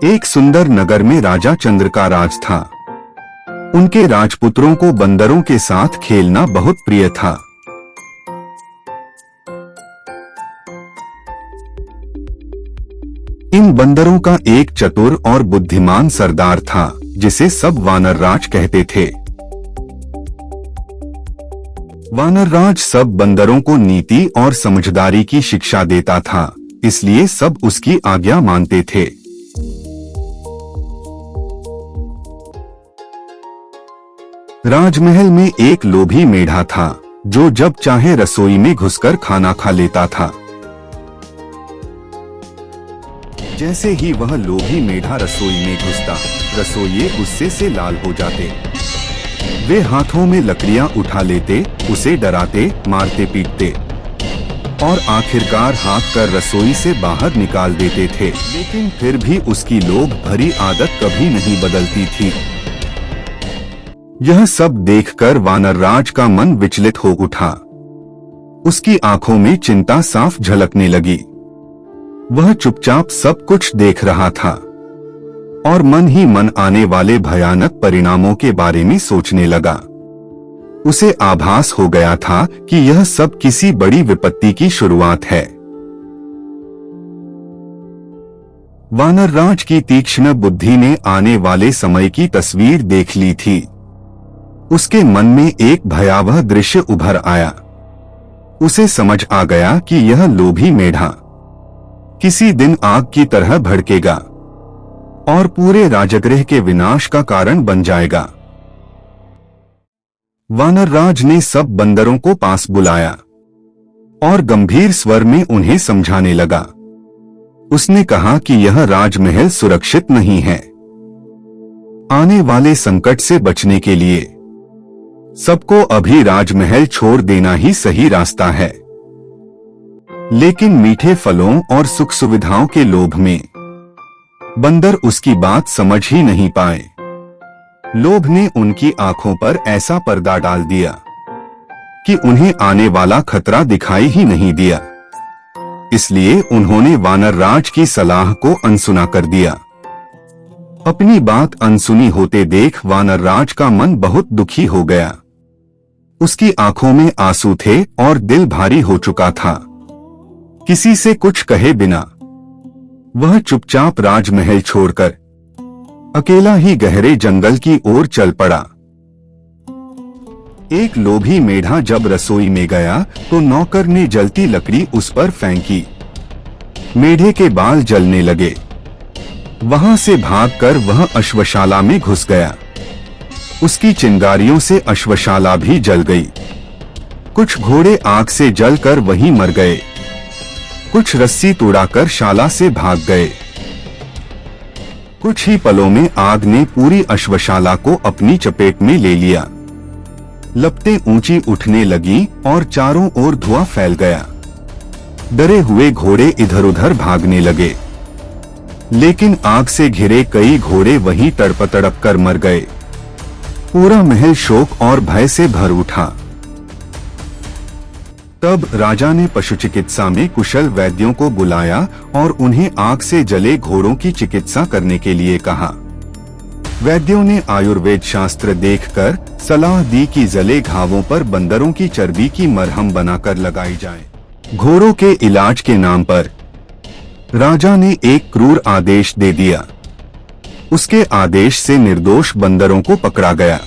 एक सुंदर नगर में राजा चंद्र का राज था। उनके राजपुत्रों को बंदरों के साथ खेलना बहुत प्रिय था। इन बंदरों का एक चतुर और बुद्धिमान सरदार था, जिसे सब वानर राज कहते थे। वानर राज सब बंदरों को नीति और समझदारी की शिक्षा देता था, इसलिए सब उसकी आज्ञा मानते थे। राजमहल में एक लोभी मेढ़ा था, जो जब चाहे रसोई में घुसकर खाना खा लेता था। जैसे ही वह लोभी मेढ़ा रसोई में घुसता, रसोइये गुस्से से लाल हो जाते। वे हाथों में लकड़ियां उठा लेते, उसे डराते, मारते पीटते और आखिरकार हाँक कर रसोई से बाहर निकाल देते थे। लेकिन फिर भी उसकी लोभ भरी आदत कभी नहीं बदलती थी। यह सब देखकर वानरराज का मन विचलित हो उठा। उसकी आंखों में चिंता साफ झलकने लगी। वह चुपचाप सब कुछ देख रहा था और मन ही मन आने वाले भयानक परिणामों के बारे में सोचने लगा। उसे आभास हो गया था कि यह सब किसी बड़ी विपत्ति की शुरुआत है। वानरराज की तीक्ष्ण बुद्धि ने आने वाले समय की तस्वीर देख ली थी। उसके मन में एक भयावह दृश्य उभर आया। उसे समझ आ गया कि यह लोभी मेढ़ा किसी दिन आग की तरह भड़केगा और पूरे राजगृह के विनाश का कारण बन जाएगा। वानरराज ने सब बंदरों को पास बुलाया और गंभीर स्वर में उन्हें समझाने लगा। उसने कहा कि यह राजमहल सुरक्षित नहीं है। आने वाले संकट से बचने के लिए सबको अभी राजमहल छोड़ देना ही सही रास्ता है। लेकिन मीठे फलों और सुख सुविधाओं के लोभ में बंदर उसकी बात समझ ही नहीं पाए। लोभ ने उनकी आंखों पर ऐसा पर्दा डाल दिया कि उन्हें आने वाला खतरा दिखाई ही नहीं दिया। इसलिए उन्होंने वानरराज की सलाह को अनसुना कर दिया। अपनी बात अनसुनी होते देख वानरराज का मन बहुत दुखी हो गया। उसकी आंखों में आंसू थे और दिल भारी हो चुका था। किसी से कुछ कहे बिना वह चुपचाप राजमहल छोड़कर अकेला ही गहरे जंगल की ओर चल पड़ा। एक लोभी मेढ़ा जब रसोई में गया तो नौकर ने जलती लकड़ी उस पर फेंकी। मेढ़े के बाल जलने लगे। वहां से भागकर वह अश्वशाला में घुस गया। उसकी चिंगारियों से अश्वशाला भी जल गई। कुछ घोड़े आग से जलकर वहीं मर गए। कुछ रस्सी तोड़ाकर शाला से भाग गए। कुछ ही पलों में आग ने पूरी अश्वशाला को अपनी चपेट में ले लिया। लपटें ऊंची उठने लगी और चारों ओर धुआं फैल गया। डरे हुए घोड़े इधर उधर भागने लगे, लेकिन आग से घिरे कई घोड़े वहीं तड़प तड़प कर मर गए। पूरा महल शोक और भय से भर उठा। तब राजा ने पशु चिकित्सा में कुशल वैद्यों को बुलाया और उन्हें आग से जले घोड़ों की चिकित्सा करने के लिए कहा। वैद्यों ने आयुर्वेद शास्त्र देखकर सलाह दी कि जले घावों पर बंदरों की चर्बी की मरहम बनाकर लगाई जाए। घोड़ों के इलाज के नाम पर राजा ने एक क्रूर आदेश दे दिया। उसके आदेश से निर्दोष बंदरों को पकड़ा गया।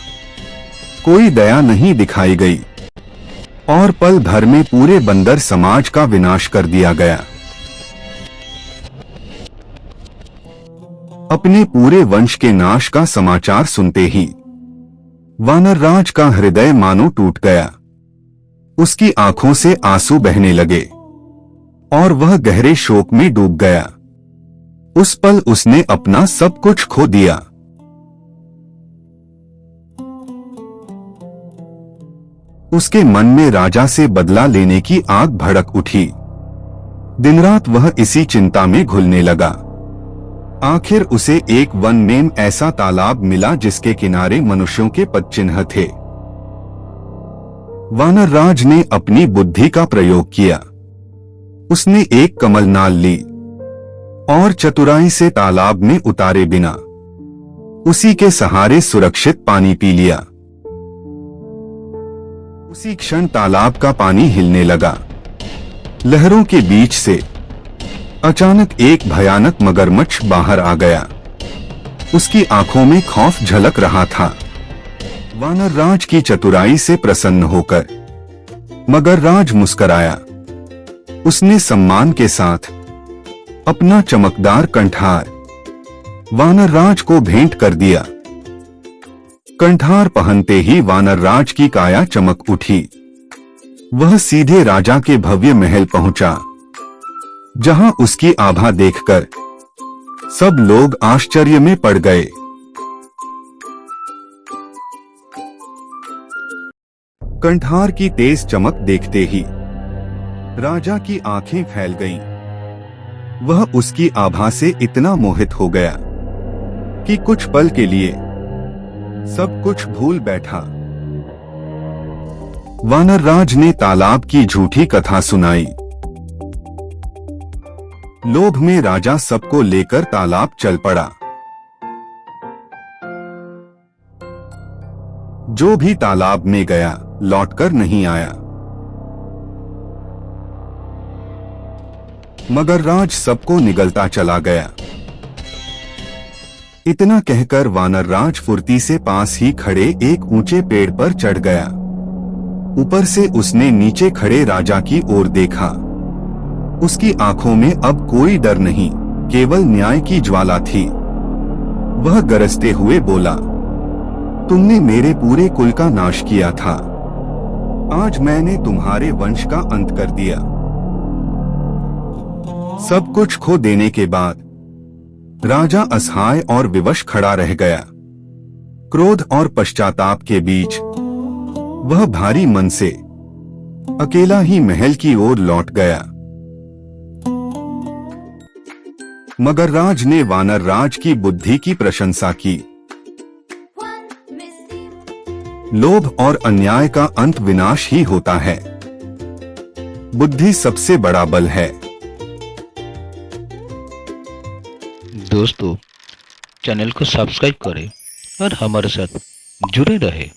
कोई दया नहीं दिखाई गई और पल भर में पूरे बंदर समाज का विनाश कर दिया गया। अपने पूरे वंश के नाश का समाचार सुनते ही वानरराज का हृदय मानो टूट गया। उसकी आंखों से आंसू बहने लगे और वह गहरे शोक में डूब गया। उस पल उसने अपना सब कुछ खो दिया। उसके मन में राजा से बदला लेने की आग भड़क उठी। दिन रात वह इसी चिंता में घुलने लगा। आखिर उसे एक वन में ऐसा तालाब मिला जिसके किनारे मनुष्यों के पदचिन्ह थे। वानरराज ने अपनी बुद्धि का प्रयोग किया। उसने एक कमल नाल ली और चतुराई से तालाब में उतारे बिना उसी के सहारे सुरक्षित पानी पी लिया। उसी क्षण तालाब का पानी हिलने लगा। लहरों के बीच से अचानक एक भयानक मगरमच्छ बाहर आ गया। उसकी आंखों में खौफ झलक रहा था। वानरराज की चतुराई से प्रसन्न होकर मगरराज मुस्कुराया। उसने सम्मान के साथ अपना चमकदार कंठार वानरराज को भेंट कर दिया। कंठार पहनते ही वानरराज की काया चमक उठी। वह सीधे राजा के भव्य महल पहुंचा, जहां उसकी आभा देखकर सब लोग आश्चर्य में पड़ गए। कंठार की तेज चमक देखते ही राजा की आंखें फैल गईं। वह उसकी आभा से इतना मोहित हो गया कि कुछ पल के लिए सब कुछ भूल बैठा। वानरराज ने तालाब की झूठी कथा सुनाई। लोभ में राजा सबको लेकर तालाब चल पड़ा। जो भी तालाब में गया लौटकर नहीं आया। मगरराज सबको निगलता चला गया। इतना कहकर वानरराज फुर्ती से पास ही खड़े एक ऊंचे पेड़ पर चढ़ गया। ऊपर से उसने नीचे खड़े राजा की ओर देखा। उसकी आंखों में अब कोई डर नहीं, केवल न्याय की ज्वाला थी। वह गरजते हुए बोला, तुमने मेरे पूरे कुल का नाश किया था, आज मैंने तुम्हारे वंश का अंत कर दिया। सब कुछ खो देने के बाद राजा असहाय और विवश खड़ा रह गया। क्रोध और पश्चाताप के बीच वह भारी मन से अकेला ही महल की ओर लौट गया। मगरराज ने वानरराज की बुद्धि की प्रशंसा की। लोभ और अन्याय का अंत विनाश ही होता है। बुद्धि सबसे बड़ा बल है। दोस्तों, चैनल को सब्सक्राइब करें और हमारे साथ जुड़े रहें।